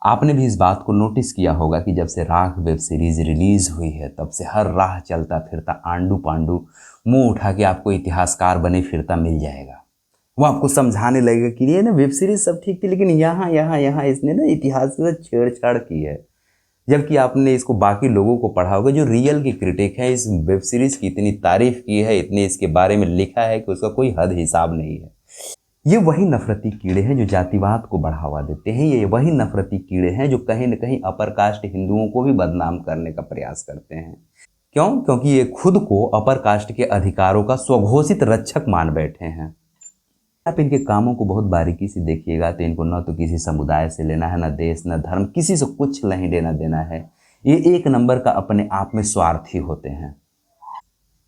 आपने भी इस बात को नोटिस किया होगा कि जब से राख वेब सीरीज रिलीज हुई है तब से हर राह चलता फिरता आंडू पांडू मुंह उठा के आपको इतिहासकार बने फिरता मिल जाएगा। वो आपको समझाने लगेगा कि ये ना वेब सीरीज सब ठीक थी, लेकिन यहाँ यहाँ यहाँ इसने ना इतिहास के साथ छेड़छाड़ की है। जबकि आपने इसको बाकी लोगों को पढ़ा होगा जो रियल की क्रिटिक है, इस वेब सीरीज की इतनी तारीफ की है, इतने इसके बारे में लिखा है कि उसका कोई हद हिसाब नहीं है। ये वही नफरती कीड़े हैं जो जातिवाद को बढ़ावा देते हैं। ये वही नफरती कीड़े हैं जो कहीं न कहीं अपर कास्ट हिंदुओं को भी बदनाम करने का प्रयास करते हैं। क्यों? क्योंकि ये खुद को अपर कास्ट के अधिकारों का स्वघोषित रक्षक मान बैठे हैं। आप इनके कामों को बहुत बारीकी से देखिएगा तो इनको न तो किसी समुदाय से लेना है, न देश, न धर्म, किसी से कुछ नहीं लेना देना है। ये एक नंबर का अपने आप में स्वार्थी होते हैं।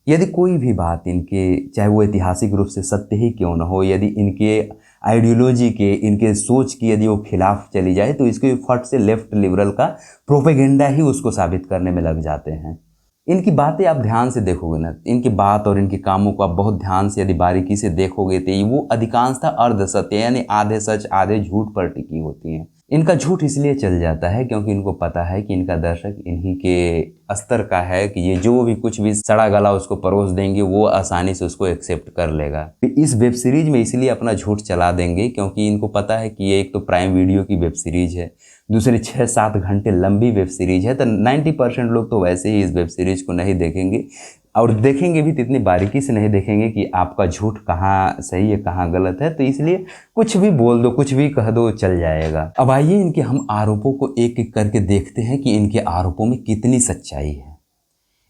यदि कोई भी बात इनके, चाहे वो ऐतिहासिक रूप से सत्य ही क्यों न हो, यदि इनके आइडियोलॉजी के, इनके सोच की यदि वो खिलाफ चली जाए तो इसको फट से लेफ्ट लिबरल का प्रोपेगेंडा ही उसको साबित करने में लग जाते हैं। इनकी बातें आप ध्यान से देखोगे ना, इनकी बात और इनके कामों को आप बहुत ध्यान से यदि बारीकी से देखोगे तो वो अधिकांशतः अर्ध सत्य यानी आधे सच आधे झूठ पर टिकी होती हैं। इनका झूठ इसलिए चल जाता है क्योंकि इनको पता है कि इनका दर्शक इन्हीं के स्तर का है कि ये जो भी कुछ भी सड़ा गला उसको परोस देंगे वो आसानी से उसको एक्सेप्ट कर लेगा। इस वेब सीरीज में इसलिए अपना झूठ चला देंगे क्योंकि इनको पता है कि ये एक तो प्राइम वीडियो की वेब सीरीज है, दूसरी 6-7 घंटे लंबी वेब सीरीज है। तो 90% लोग तो वैसे ही इस वेब सीरीज को नहीं देखेंगे, और देखेंगे भी तो इतनी बारीकी से नहीं देखेंगे कि आपका झूठ कहाँ सही है कहाँ गलत है। तो इसलिए कुछ भी बोल दो, कुछ भी कह दो, चल जाएगा। अब आइए इनके हम आरोपों को एक एक करके देखते हैं कि इनके आरोपों में कितनी सच्चाई है।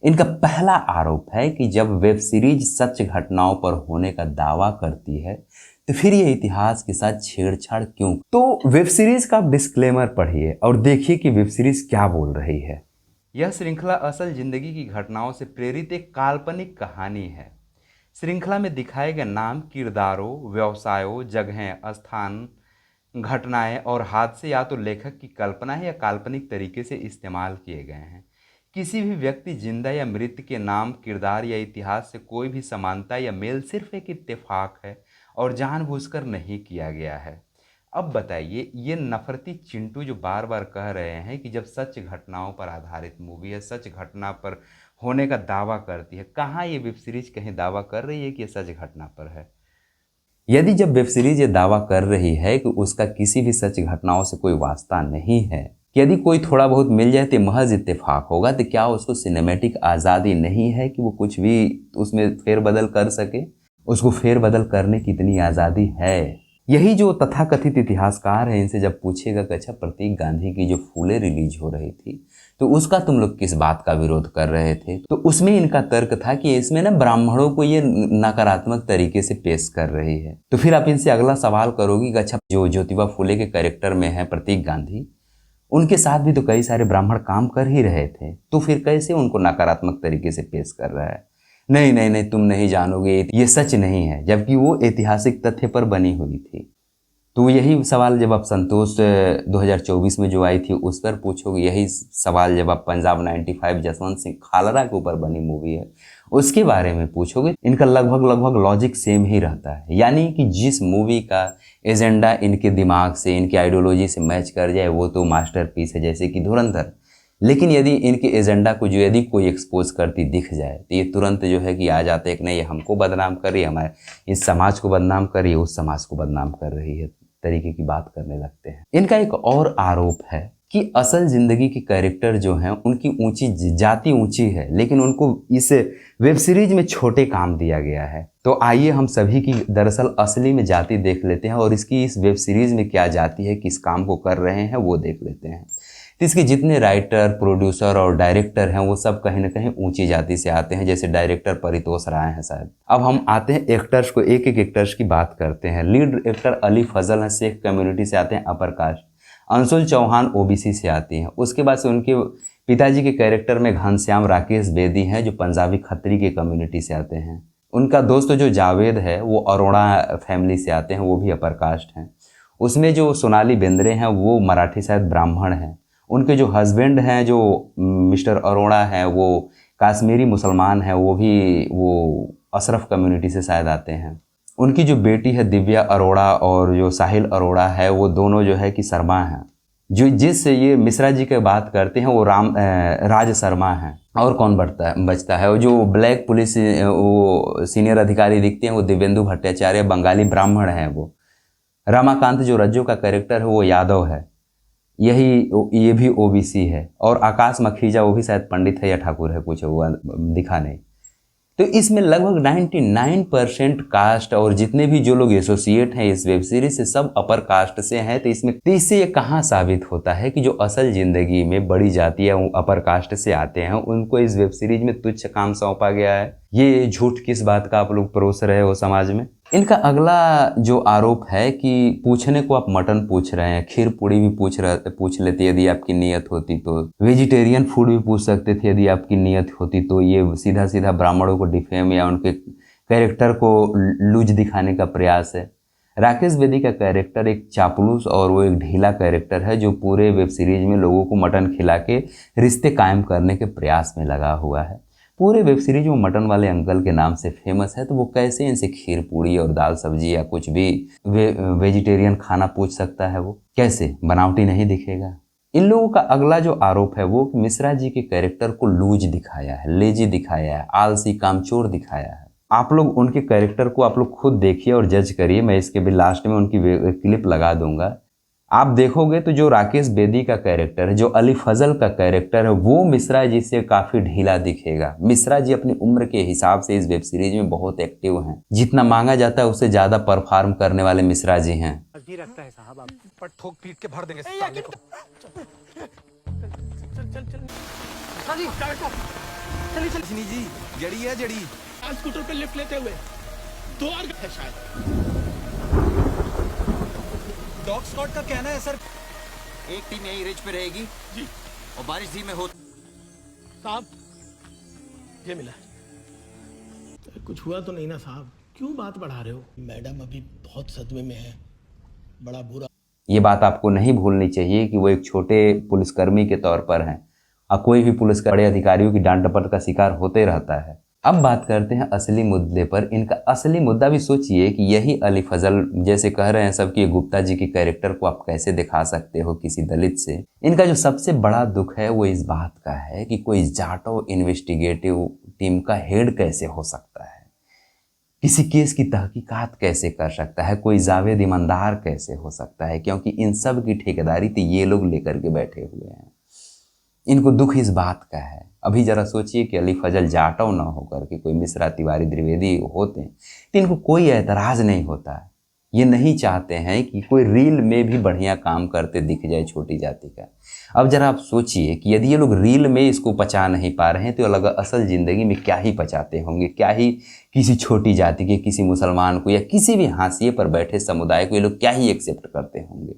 इनका पहला आरोप है कि जब वेब सीरीज सच घटनाओं पर होने का दावा करती है तो फिर ये इतिहास के साथ छेड़छाड़ क्यों? तो वेब सीरीज का डिस्क्लेमर पढ़िए और देखिए कि वेब सीरीज क्या बोल रही है। यह श्रृंखला असल जिंदगी की घटनाओं से प्रेरित एक काल्पनिक कहानी है। श्रृंखला में दिखाए गए नाम, किरदारों, व्यवसायों, जगहें, स्थान, घटनाएं और हादसे या तो लेखक की कल्पना है या काल्पनिक तरीके से इस्तेमाल किए गए हैं। किसी भी व्यक्ति, जिंदा या मृत के नाम, किरदार या इतिहास से कोई भी समानता या मेल सिर्फ एक इत्तेफाक है और जानबूझकर नहीं किया गया है। अब बताइए, ये नफरती चिंटू जो बार बार कह रहे हैं कि जब सच घटनाओं पर आधारित मूवी है, सच घटना पर होने का दावा करती है, कहाँ ये वेब सीरीज कहीं दावा कर रही है कि ये सच घटना पर है? यदि जब वेब सीरीज ये दावा कर रही है कि उसका किसी भी सच घटनाओं से कोई वास्ता नहीं है, यदि कोई थोड़ा बहुत मिल जाए तो महज इत्तेफाक होगा, तो क्या उसको सिनेमैटिक आज़ादी नहीं है कि वो कुछ भी उसमें फेरबदल कर सके? उसको फेरबदल करने की इतनी आज़ादी है। यही जो तथाकथित इतिहासकार हैं, इनसे जब पूछेगा कि अच्छा, प्रतीक गांधी की जो फूले रिलीज हो रही थी तो उसका तुम लोग किस बात का विरोध कर रहे थे, तो उसमें इनका तर्क था कि इसमें ना ब्राह्मणों को ये नकारात्मक तरीके से पेश कर रही है। तो फिर आप इनसे अगला सवाल करोगी कि अच्छा, जो ज्योतिबा फूले के कैरेक्टर में है प्रतीक गांधी, उनके साथ भी तो कई सारे ब्राह्मण काम कर ही रहे थे, तो फिर कैसे उनको नकारात्मक तरीके से पेश कर रहा है? नहीं नहीं नहीं, तुम नहीं जानोगे, ये सच नहीं है, जबकि वो ऐतिहासिक तथ्य पर बनी हुई थी। तो यही सवाल जब आप संतोष 2024 में जो आई थी उस पर पूछोगे, यही सवाल जब आप पंजाब 95 जसवंत सिंह खालरा के ऊपर बनी मूवी है उसके बारे में पूछोगे, इनका लगभग लॉजिक सेम ही रहता है। यानी कि जिस मूवी का एजेंडा इनके दिमाग से, इनकी आइडियोलॉजी से मैच कर जाए वो तो मास्टरपीस है, जैसे कि धुरंधर। लेकिन यदि इनके एजेंडा को जो यदि कोई एक्सपोज करती दिख जाए तो ये तुरंत जो है कि आ जाते हैं कि नहीं, ये हमको बदनाम कर रही है, हमारे इस समाज को बदनाम कर रही है, उस समाज को बदनाम कर रही है, तरीके की बात करने लगते हैं। इनका एक और आरोप है कि असल जिंदगी के कैरेक्टर जो हैं उनकी ऊंची जाति ऊंची है, लेकिन उनको इस वेब सीरीज में छोटे काम दिया गया है। तो आइए हम सभी की दरअसल असली में जाति देख लेते हैं और इसकी इस वेब सीरीज में क्या जाति है, किस काम को कर रहे हैं वो देख लेते हैं। तो इसके जितने राइटर, प्रोड्यूसर और डायरेक्टर हैं वो सब कहीं ना कहीं ऊंची जाति से आते हैं, जैसे डायरेक्टर परितोष राय हैं शायद। अब हम आते हैं एक्टर्स को, एक एक एक्टर्स की बात करते हैं। लीड एक्टर अली फजल हैं, शेख कम्युनिटी से आते हैं, upper caste. Anshul Chauhan OBC से आती हैं। उसके बाद से उनके पिताजी के कैरेक्टर में घनश्याम राकेश बेदी हैं जो पंजाबी खत्री के कम्युनिटी से आते हैं। उनका दोस्त जो जावेद है वो अरोड़ा फैमिली से आते हैं, वो भी अपर कास्ट हैं। उसमें जो सोनाली बेंद्रे हैं वो मराठी शायद ब्राह्मण हैं। उनके जो हस्बैंड हैं जो मिस्टर अरोड़ा हैं वो काश्मीरी मुसलमान हैं, वो अशरफ कम्युनिटी से शायद आते हैं। उनकी जो बेटी है दिव्या अरोड़ा और जो साहिल अरोड़ा है वो दोनों जो है कि शर्मा हैं। जो जिस ये मिश्रा जी की बात करते हैं वो राज शर्मा हैं। और कौन बचता है वो जो ब्लैक पुलिस वो सीनियर अधिकारी दिखते हैं वो दिव्येंदु भट्टाचार्य, बंगाली ब्राह्मण हैं वो। रमाकांत जो रज्जो का कैरेक्टर है वो यादव है, ये भी ओबीसी है। और आकाश मखीजा वो भी शायद पंडित है या ठाकुर है, कुछ वो दिखा नहीं। तो इसमें लगभग 99% कास्ट और जितने भी जो लोग एसोसिएट हैं इस वेब सीरीज से सब अपर कास्ट से हैं। तो इससे ये कहाँ साबित होता है कि जो असल जिंदगी में बड़ी जातियां अपर कास्ट से आते हैं उनको इस वेब सीरीज में तुच्छ काम सौंपा गया है। ये झूठ किस बात का आप लोग परोस रहे हो समाज में। इनका अगला जो आरोप है कि पूछने को आप मटन पूछ रहे हैं, खीर पूड़ी भी पूछ लेते यदि आपकी नीयत होती तो, वेजिटेरियन फूड भी पूछ सकते थे यदि आपकी नीयत होती तो। ये सीधा सीधा ब्राह्मणों को डिफेम या उनके कैरेक्टर को लूज दिखाने का प्रयास है। राकेश बेदी का कैरेक्टर एक चापलूस और वो एक ढीला कैरेक्टर है जो पूरे वेब सीरीज में लोगों को मटन खिला के रिश्ते कायम करने के प्रयास में लगा हुआ है। पूरे वेब सीरीज में मटन वाले अंकल के नाम से फेमस है, तो वो कैसे इनसे खीर पूड़ी और दाल सब्जी या कुछ भी वेजिटेरियन खाना पूछ सकता है। वो कैसे बनावटी नहीं दिखेगा। इन लोगों का अगला जो आरोप है वो कि मिश्रा जी के कैरेक्टर को लूज दिखाया है, लेजी दिखाया है, आलसी कामचोर दिखाया है। आप लोग उनके कैरेक्टर को आप लोग खुद देखिए और जज करिए। मैं इसके भी लास्ट में उनकी क्लिप लगा दूंगा। आप देखोगे तो जो राकेश बेदी का कैरेक्टर है, जो अली फजल का कैरेक्टर है, वो मिश्रा जी से काफी ढीला दिखेगा। मिश्रा जी अपनी उम्र के हिसाब से इस वेब सीरीज में बहुत एक्टिव हैं। जितना मांगा जाता है उससे ज्यादा परफॉर्म करने वाले मिश्रा जी हैं। रखता है साहब, आप पर ठोक पीट के भर देंगे साले को। चल जी, जड़ी है जड़ी। स्कूटर पे लिफ्ट लेते हुए 2 और है शायद। डॉग स्क्वाड का कहना है सर एक टीम यही रिज पे रहेगी जी, और बारिश धीमे हो। साहब ये मिला। कुछ हुआ तो नहीं ना साहब? क्यों बात बढ़ा रहे हो? मैडम अभी बहुत सदमे में है, बड़ा बुरा। ये बात आपको नहीं भूलनी चाहिए कि वो एक छोटे पुलिसकर्मी के तौर पर हैं और कोई भी पुलिस के बड़े अधिकारियों की डांट डपट का शिकार होते रहता है। अब बात करते हैं असली मुद्दे पर। इनका असली मुद्दा भी सोचिए कि यही अली फजल जैसे कह रहे हैं सब कि गुप्ता जी के कैरेक्टर को आप कैसे दिखा सकते हो किसी दलित से। इनका जो सबसे बड़ा दुख है वो इस बात का है कि कोई जाटो इन्वेस्टिगेटिव टीम का हेड कैसे हो सकता है, किसी केस की तहकीकात कैसे कर सकता है, कोई जावेद ईमानदार कैसे हो सकता है, क्योंकि इन सब की ठेकेदारी तो ये लोग लेकर के बैठे हुए हैं। इनको दुख इस बात का है। अभी जरा सोचिए कि अली फजल जाटव ना होकर के कोई मिश्रा तिवारी द्विवेदी होते हैं तो इनको कोई एतराज़ नहीं होता है। ये नहीं चाहते हैं कि कोई रील में भी बढ़िया काम करते दिख जाए छोटी जाति का। अब जरा आप सोचिए कि यदि ये लोग रील में इसको पचा नहीं पा रहे हैं तो अलग असल ज़िंदगी में क्या ही पचाते होंगे, क्या ही किसी छोटी जाति के, किसी मुसलमान को या किसी भी हाशिए पर बैठे समुदाय को ये लोग क्या ही एक्सेप्ट करते होंगे।